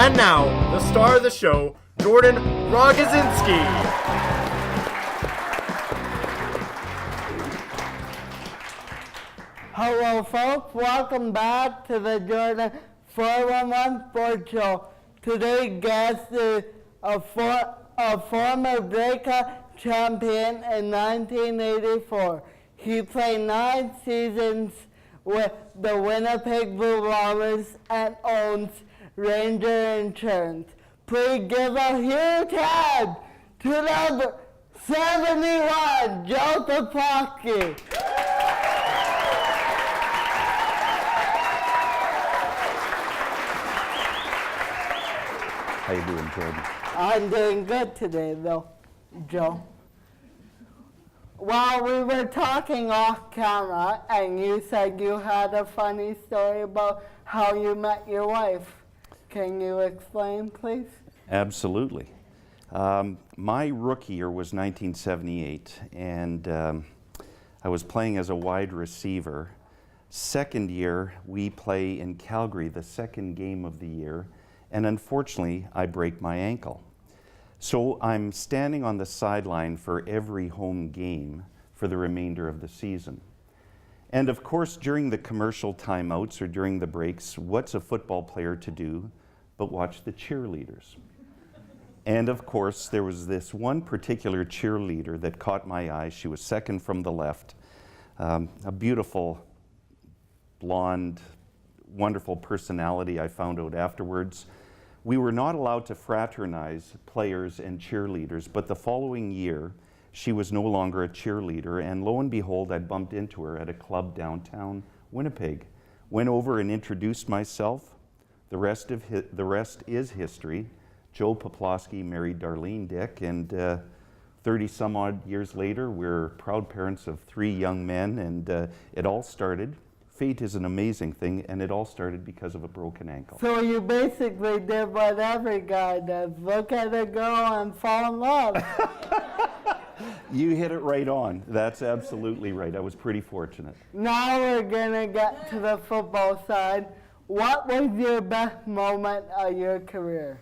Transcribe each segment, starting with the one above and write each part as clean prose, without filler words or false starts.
And now, the star of the show, Jordan Rogozinski. Hello folks, welcome back to the Jordan 411 Sports Show. Today's guest is a former Grey Cup champion in 1984. He played 9 seasons with the Winnipeg Blue Bombers and owns Ranger Insurance. Please give a huge hand to number 71, Joe Poplawski. How you doing, Jordan? I'm doing good today, though, Joe. While we were talking off camera, and you said you had a funny story about how you met your wife. Can you explain, please? Absolutely. My rookie year was 1978, and I was playing as a wide receiver. Second year, we play in Calgary, the second game of the year, and unfortunately, I break my ankle. So I'm standing on the sideline for every home game for the remainder of the season. And of course, during the commercial timeouts or during the breaks, what's a football player to do but watch the cheerleaders? And of course, there was this one particular cheerleader that caught my eye. She was second from the left, a beautiful, blonde, wonderful personality, I found out afterwards. We were not allowed to fraternize players and cheerleaders, but the following year, she was no longer a cheerleader, and lo and behold, I bumped into her at a club downtown Winnipeg. Went over and introduced myself. The rest is history. Joe Poplawski married Darlene Dick, and 30 some odd years later, we're proud parents of 3 young men, and it all started. Fate is an amazing thing, and it all started because of a broken ankle. So you basically did what every guy does, look at a girl and fall in love. You hit it right on. That's absolutely right. I was pretty fortunate. Now we're gonna get to the football side. What was your best moment of your career?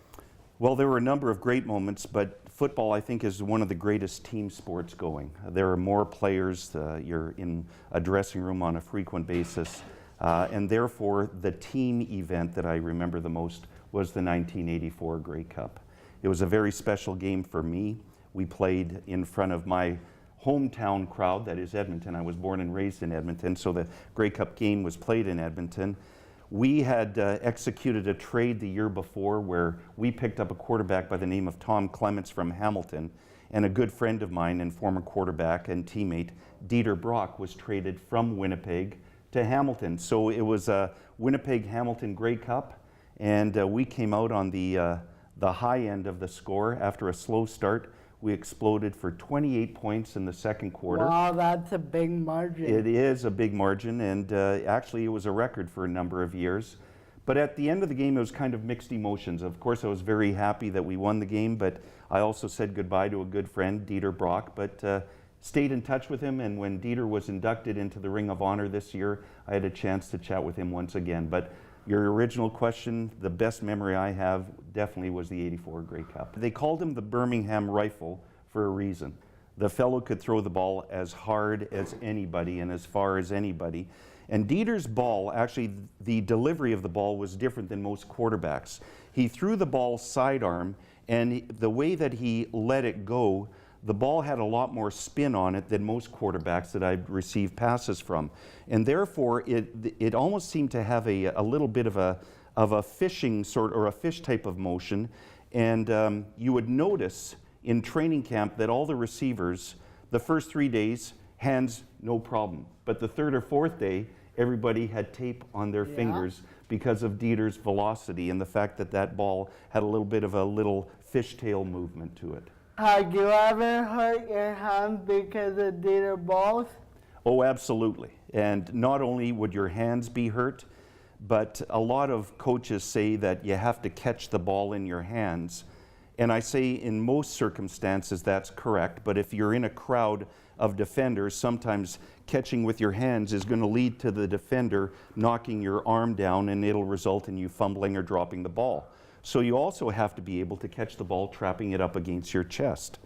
Well, there were a number of great moments, but football, I think, is one of the greatest team sports going. There are more players. You're in a dressing room on a frequent basis. And therefore, the team event that I remember the most was the 1984 Grey Cup. It was a very special game for me. We played in front of my hometown crowd, that is Edmonton. I was born and raised in Edmonton, so the Grey Cup game was played in Edmonton. We had executed a trade the year before where we picked up a quarterback by the name of Tom Clements from Hamilton, and a good friend of mine and former quarterback and teammate, Dieter Brock, was traded from Winnipeg to Hamilton. So it was a Winnipeg-Hamilton Grey Cup, and we came out on the high end of the score. After a slow start, we exploded for 28 points in the second quarter. Wow, that's a big margin. It is a big margin, and actually it was a record for a number of years. But at the end of the game, it was kind of mixed emotions. Of course, I was very happy that we won the game, but I also said goodbye to a good friend, Dieter Brock, but stayed in touch with him, and when Dieter was inducted into the Ring of Honor this year, I had a chance to chat with him once again. But your original question, the best memory I have definitely was the '84 Grey Cup. They called him the Birmingham Rifle for a reason. The fellow could throw the ball as hard as anybody and as far as anybody. And Dieter's ball, actually the delivery of the ball was different than most quarterbacks. He threw the ball sidearm, and the way that he let it go, the ball had a lot more spin on it than most quarterbacks that I've received passes from. And therefore, it almost seemed to have a little bit of a fishing sort, or a fish type of motion. And you would notice in training camp that all the receivers, the first 3 days, hands, no problem. But the third or fourth day, everybody had tape on their fingers because of Dieter's velocity and the fact that that ball had a little bit of a little fishtail movement to it. Have you ever hurt your hand because of Dieter balls? Oh, absolutely. And not only would your hands be hurt, but a lot of coaches say that you have to catch the ball in your hands. And I say in most circumstances that's correct, but if you're in a crowd of defenders, sometimes catching with your hands is going to lead to the defender knocking your arm down, and it'll result in you fumbling or dropping the ball. So you also have to be able to catch the ball, trapping it up against your chest.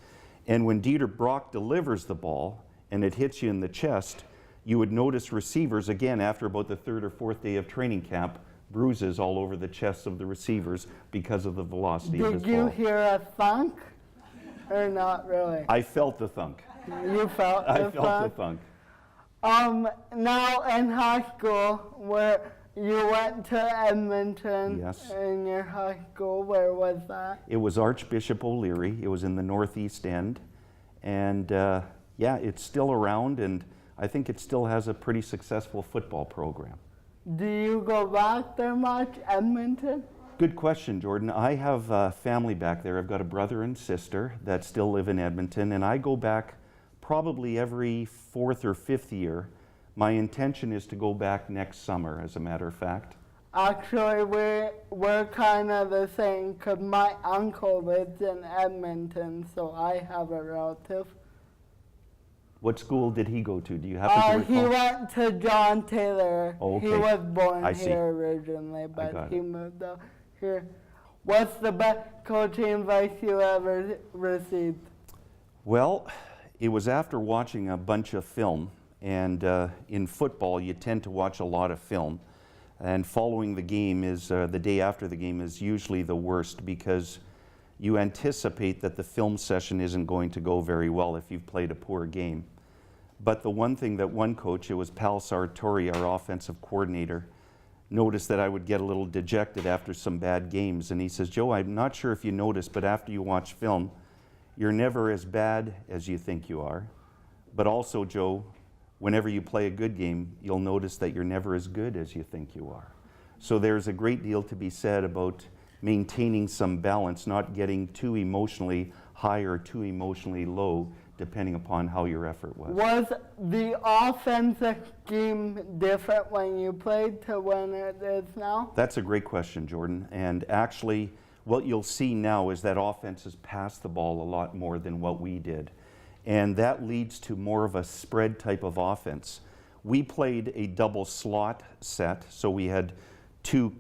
And when Dieter Brock delivers the ball and it hits you in the chest, you would notice receivers, again, after about the third or fourth day of training camp, bruises all over the chests of the receivers because of the velocity of his ball. Did you hear a thunk or not really? I felt the thunk. You felt the thunk? I felt the thunk. Now in high school, where you went to Edmonton. Yes. In your high school, where was that? It was Archbishop O'Leary. It was in the Northeast End. And yeah, it's still around, and I think it still has a pretty successful football program. Do you go back there much, Edmonton? Good question, Jordan. I have family back there. I've got a brother and sister that still live in Edmonton, and I go back probably every 4th or 5th year. My intention is to go back next summer, as a matter of fact. Actually, we're kind of the same, because my uncle lives in Edmonton, so I have a relative. What school did he go to? Do you happen to recall? He went to John Taylor. Oh, okay. He was born I see. here originally, but he it. moved out here. What's the best coaching advice you ever received? Well, it was after watching a bunch of film, and in football you tend to watch a lot of film, and following the game is, the day after the game is usually the worst, because you anticipate that the film session isn't going to go very well if you've played a poor game. But the one thing that one coach, it was Pal Sartori, our offensive coordinator, noticed that I would get a little dejected after some bad games, and he says, "Joe, I'm not sure if you noticed, but after you watch film, you're never as bad as you think you are. But also, Joe, whenever you play a good game, you'll notice that you're never as good as you think you are." So there's a great deal to be said about maintaining some balance, not getting too emotionally high or too emotionally low, depending upon how your effort was. Was the offensive scheme different when you played to when it is now? That's a great question, Jordan. And actually, what you'll see now is that offenses pass the ball a lot more than what we did. And that leads to more of a spread type of offense. We played a double slot set, so we had 2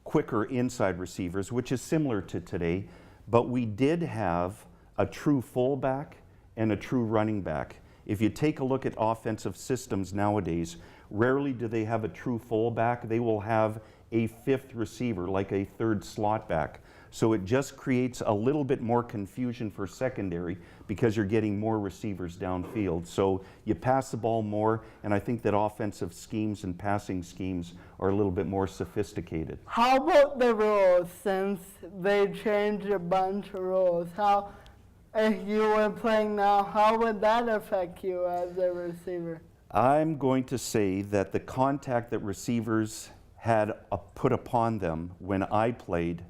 quicker inside receivers, which is similar to today, but we did have a true fullback and a true running back. If you take a look at offensive systems nowadays, rarely do they have a true fullback. They will have a 5th receiver, like a 3rd slot back. So it just creates a little bit more confusion for secondary because you're getting more receivers downfield. So you pass the ball more, and I think that offensive schemes and passing schemes are a little bit more sophisticated. How about the rules, since they changed a bunch of rules? How, if you were playing now, how would that affect you as a receiver? I'm going to say that the contact that receivers had put upon them when I played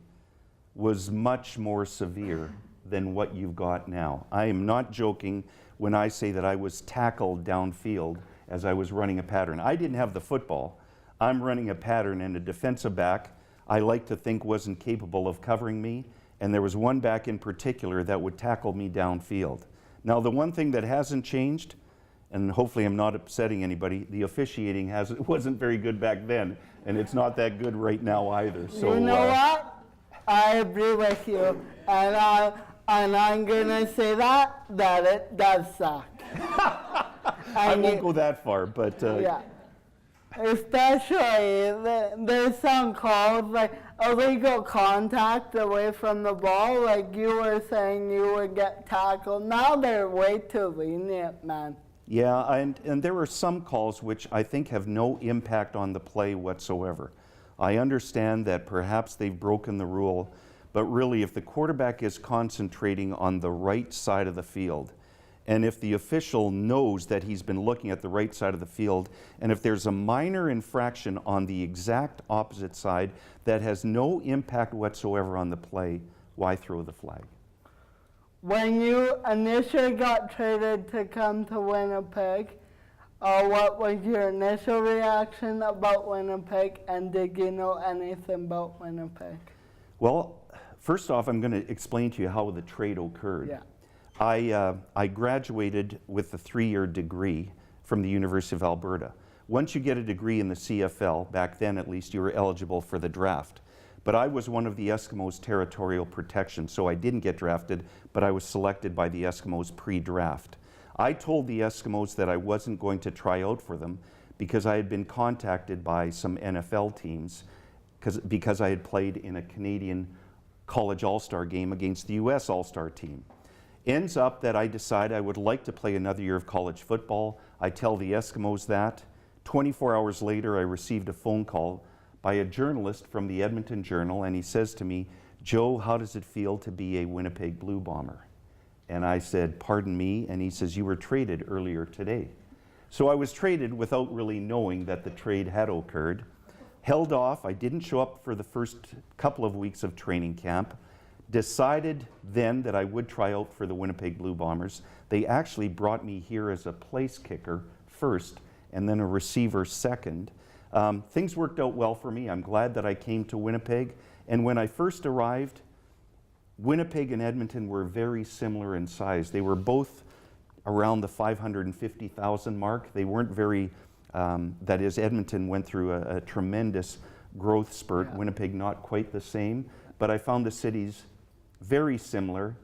was much more severe than what you've got now. I am not joking when I say that I was tackled downfield as I was running a pattern. I didn't have the football. I'm running a pattern, and a defensive back I like to think wasn't capable of covering me, and there was one back in particular that would tackle me downfield. Now, the one thing that hasn't changed, and hopefully I'm not upsetting anybody, the officiating wasn't very good back then, and it's not that good right now either. So you know what? I agree with you, and I'm gonna say that it does suck. I won't go that far, but yeah. Especially, there's some calls like illegal contact away from the ball, like you were saying you would get tackled. Now they're way too lenient, man. yeah, and there are some calls which I think have no impact on the play whatsoever. I understand that perhaps they've broken the rule, but really if the quarterback is concentrating on the right side of the field, and if the official knows that he's been looking at the right side of the field, and if there's a minor infraction on the exact opposite side that has no impact whatsoever on the play, why throw the flag? When you initially got traded to come to Winnipeg, what was your initial reaction about Winnipeg, and did you know anything about Winnipeg? Well, first off, I'm going to explain to you how the trade occurred. Yeah. I graduated with a 3-year degree from the University of Alberta. Once you get a degree in the CFL, back then at least, you were eligible for the draft. But I was one of the Eskimos' territorial protection, so I didn't get drafted, but I was selected by the Eskimos pre-draft. I told the Eskimos that I wasn't going to try out for them because I had been contacted by some NFL teams because I had played in a Canadian college all-star game against the US all-star team. Ends up that I decide I would like to play another year of college football. I tell the Eskimos that. 24 hours later, I received a phone call by a journalist from the Edmonton Journal, and he says to me, "Joe, how does it feel to be a Winnipeg Blue Bomber?" And I said, "Pardon me?" And he says, "You were traded earlier today." So I was traded without really knowing that the trade had occurred. Held off. I didn't show up for the first couple of weeks of training camp. Decided then that I would try out for the Winnipeg Blue Bombers. They actually brought me here as a place kicker first and then a receiver second. Things worked out well for me. I'm glad that I came to Winnipeg. And when I first arrived, Winnipeg and Edmonton were very similar in size. They were both around the 550,000 mark. They weren't very, that is, Edmonton went through a tremendous growth spurt. Yeah. Winnipeg not quite the same, but I found the cities very similar.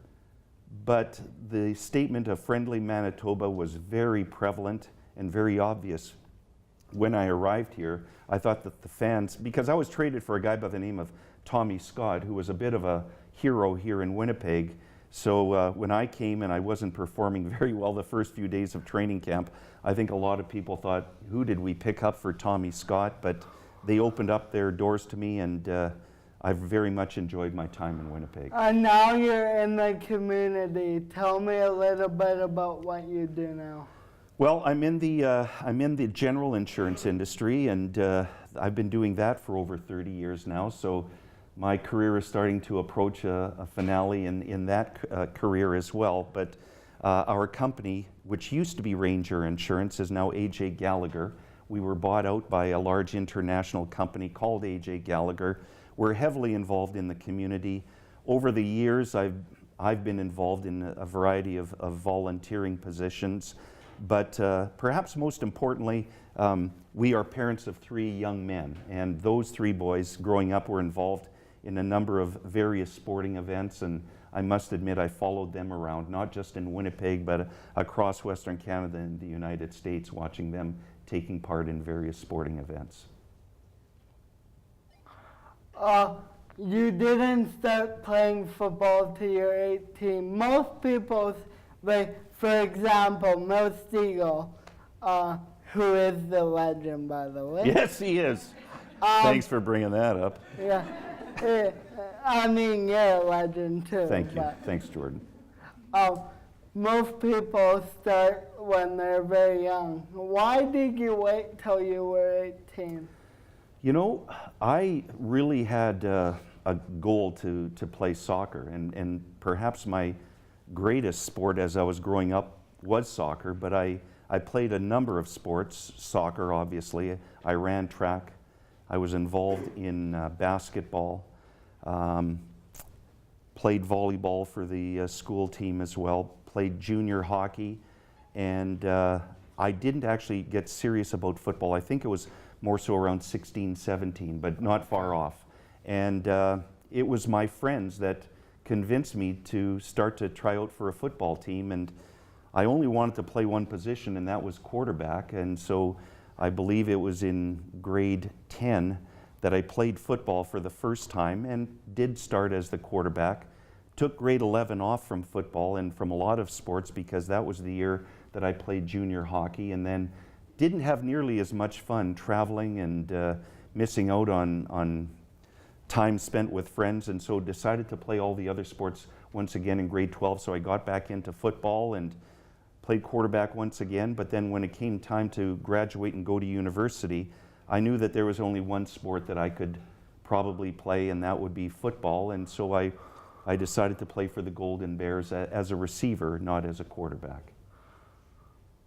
But the statement of friendly Manitoba was very prevalent and very obvious. When I arrived here, I thought that the fans, because I was traded for a guy by the name of Tommy Scott, who was a bit of a hero here in Winnipeg. So when I came and I wasn't performing very well the first few days of training camp, I think a lot of people thought, who did we pick up for Tommy Scott? But they opened up their doors to me, and I've very much enjoyed my time in Winnipeg. And now you're in the community. Tell me a little bit about what you do now. Well, I'm in the general insurance industry, and I've been doing that for over 30 years now. So my career is starting to approach a finale in that career as well. But our company, which used to be Ranger Insurance, is now A.J. Gallagher. We were bought out by a large international company called A.J. Gallagher. We're heavily involved in the community. Over the years, I've been involved in a variety of volunteering positions. But perhaps most importantly, we are parents of 3 young men. And those 3 boys growing up were involved in a number of various sporting events. And I must admit, I followed them around, not just in Winnipeg, but across Western Canada and the United States, watching them taking part in various sporting events. You didn't start playing football till you're 18. Most people, like, for example, Mel Steele, who is the legend, by the way. Yes, he is. Thanks for bringing that up. Yeah. I mean, you're a legend, too. Thank you. Thanks, Jordan. Most people start when they're very young. Why did you wait till you were 18? You know, I really had a goal to play soccer, and perhaps my greatest sport as I was growing up was soccer, but I played a number of sports, soccer obviously. I ran track. I was involved in basketball, played volleyball for the school team as well, played junior hockey, and I didn't actually get serious about football. I think it was more so around 16, 17, but not far off. And it was my friends that convinced me to start to try out for a football team, and I only wanted to play one position, and that was quarterback. And so I believe it was in grade 10 that I played football for the first time and did start as the quarterback. Took grade 11 off from football and from a lot of sports because that was the year that I played junior hockey, and then didn't have nearly as much fun traveling and missing out on time spent with friends, and so decided to play all the other sports once again in grade 12. So I got back into football and played quarterback once again. But then when it came time to graduate and go to university, I knew that there was only one sport that I could probably play, and that would be football. And so I decided to play for the Golden Bears as a receiver, not as a quarterback.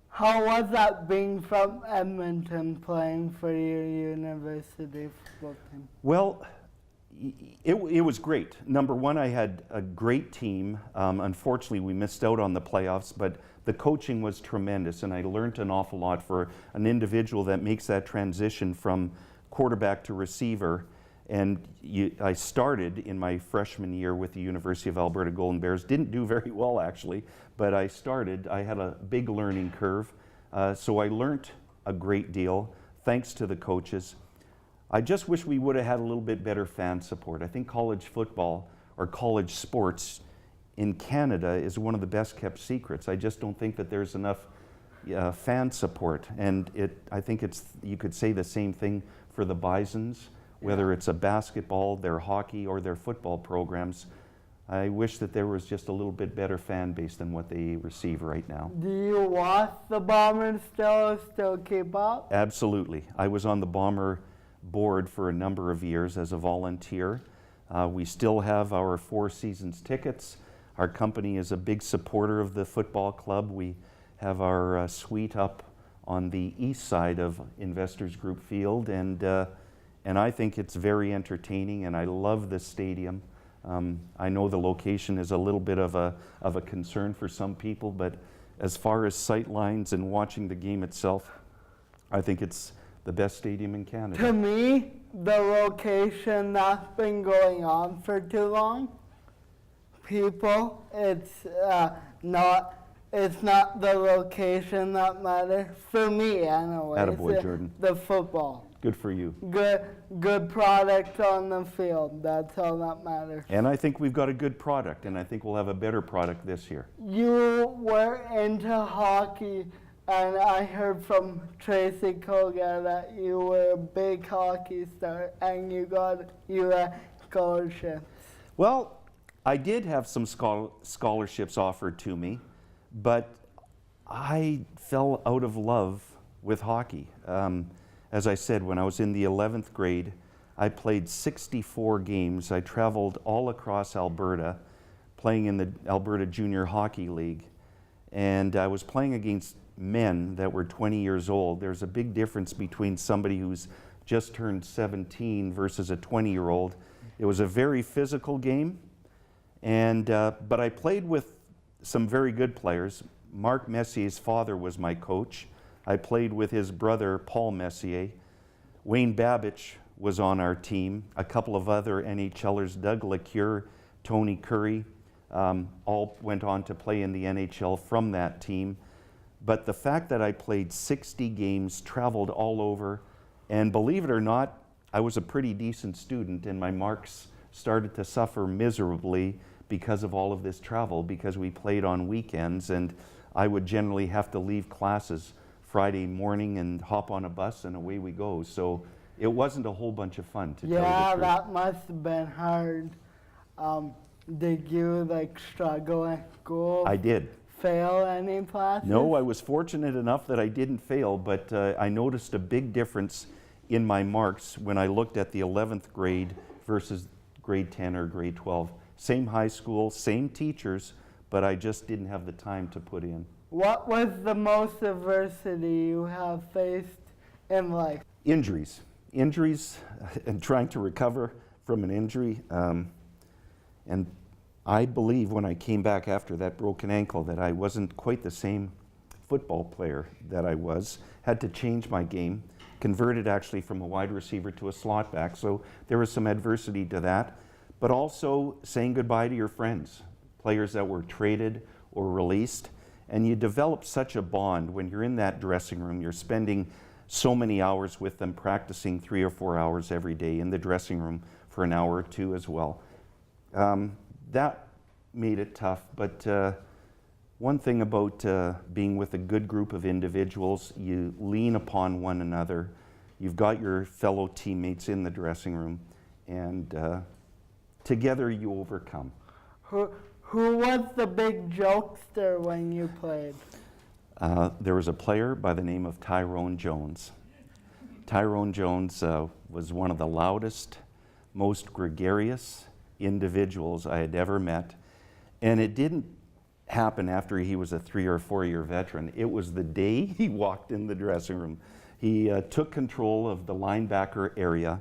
How was that being from Edmonton playing for your university football team? Well, it was great. Number one, I had a great team. Unfortunately, we missed out on the playoffs, but the coaching was tremendous, and I learned an awful lot for an individual that makes that transition from quarterback to receiver. And I started in my freshman year with the University of Alberta Golden Bears. Didn't do very well, actually, but I started. I had a big learning curve, so I learned a great deal thanks to the coaches. I just wish we would have had a little bit better fan support. I think college football or college sports in Canada is one of the best kept secrets. I just don't think that there's enough fan support. And I think you could say the same thing for the Bisons, whether it's a basketball, their hockey, or their football programs. I wish that there was just a little bit better fan base than what they receive right now. Do you watch the Bombers still keep up? Absolutely. I was on the Bomber board for a number of years as a volunteer. We still have our 4 seasons tickets. Our company is a big supporter of the football club. We have our suite up on the east side of Investors Group Field, and I think it's very entertaining, and I love this stadium. I know the location is a little bit of a concern for some people, but as far as sight lines and watching the game itself, I think it's the best stadium in Canada. To me, the location that's been going on for too long. People, it's not the location that matters for me, anyway. Attaboy, Jordan. The football. Good for you. Good product on the field. That's all that matters. And I think we've got a good product, and I think we'll have a better product this year. You were into hockey, and I heard from Tracy Koga that you were a big hockey star, and you got U.S. scholarships. Well, I did have some scholarships offered to me, but I fell out of love with hockey. As I said, when I was in the 11th grade, I played 64 games. I traveled all across Alberta, playing in the Alberta Junior Hockey League, and I was playing against men that were 20 years old. There's a big difference between somebody who's just turned 17 versus a 20-year-old. It was a very physical game, and but I played with some very good players. Mark Messier's father was my coach. I played with his brother, Paul Messier. Wayne Babbage was on our team. A couple of other NHLers, Doug LeCure, Tony Curry, all went on to play in the NHL from that team. But the fact that I played 60 games, traveled all over, and believe it or not, I was a pretty decent student, and my marks started to suffer miserably because of all of this travel, because we played on weekends, and I would generally have to leave classes Friday morning and hop on a bus, and away we go. So it wasn't a whole bunch of fun, to tell you the truth. Yeah, that must have been hard. Did you struggle at school? I did. Fail any classes? No, I was fortunate enough that I didn't fail, but I noticed a big difference in my marks when I looked at the 11th grade versus grade 10 or grade 12. Same high school, same teachers, but I just didn't have the time to put in. What was the most adversity you have faced in life? Injuries and trying to recover from an injury. And I believe when I came back after that broken ankle that I wasn't quite the same football player that I was. Had to change my game, converted actually from a wide receiver to a slot back, so there was some adversity to that. But also saying goodbye to your friends, players that were traded or released. And you develop such a bond when you're in that dressing room. You're spending so many hours with them, practicing 3 or 4 hours every day in the dressing room for an hour or two as well. That made it tough, but one thing about being with a good group of individuals, you lean upon one another. You've got your fellow teammates in the dressing room, and together you overcome. Who was the big jokester when you played? There was a player by the name of Tyrone Jones. Tyrone Jones was one of the loudest, most gregarious individuals I had ever met. And it didn't happen after he was a 3 or 4 year veteran. It was the day he walked in the dressing room. He took control of the linebacker area,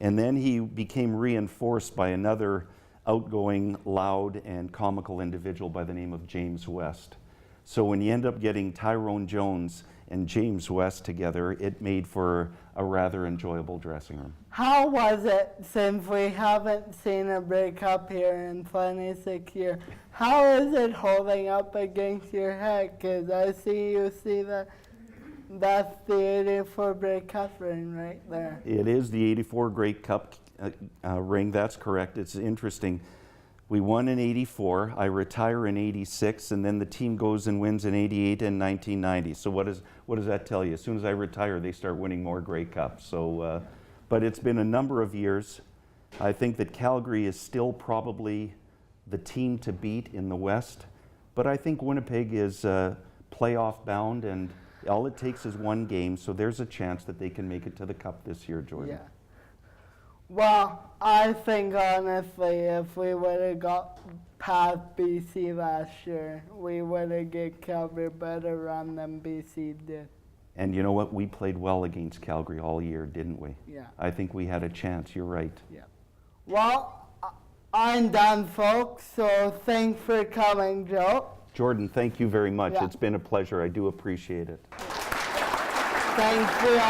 and then he became reinforced by another outgoing, loud, and comical individual by the name of James West. So when you end up getting Tyrone Jones and James West together, it made for a rather enjoyable dressing room. How was it, since we haven't seen a breakup here in 26 years, how is it holding up against your head? Because I see that's the 84 breakup ring right there. It is the 84 Grey Cup ring, that's correct. It's interesting. We won in 84, I retire in 86, and then the team goes and wins in 88 and 1990. So what does that tell you? As soon as I retire, they start winning more Grey Cups. So, but it's been a number of years. I think that Calgary is still probably the team to beat in the West, but I think Winnipeg is playoff bound, and all it takes is one game, so there's a chance that they can make it to the Cup this year, Jordan. Yeah. Well, I think honestly, if we would have got past BC last year, we would have get Calgary better run than BC did. And you know what? We played well against Calgary all year, didn't we? Yeah. I think we had a chance. You're right. Yeah. Well, I'm done, folks, so thanks for coming, Joe. Jordan, thank you very much. Yeah. It's been a pleasure. I do appreciate it. Thanks the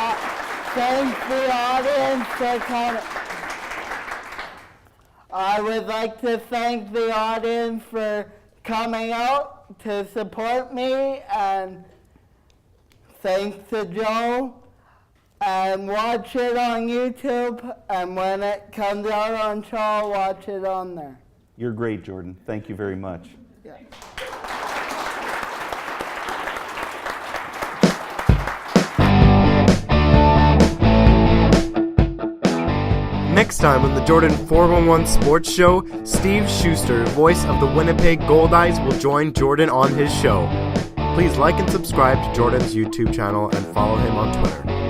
audience for coming. I would like to thank the audience for coming out to support me, and thanks to Joe. And watch it on YouTube, and when it comes out on Shaw, watch it on there. You're great, Jordan. Thank you very much. Yeah. Next time on the Jordan 411 Sports Show, Steve Schuster, voice of the Winnipeg Goldeyes, will join Jordan on his show. Please like and subscribe to Jordan's YouTube channel and follow him on Twitter.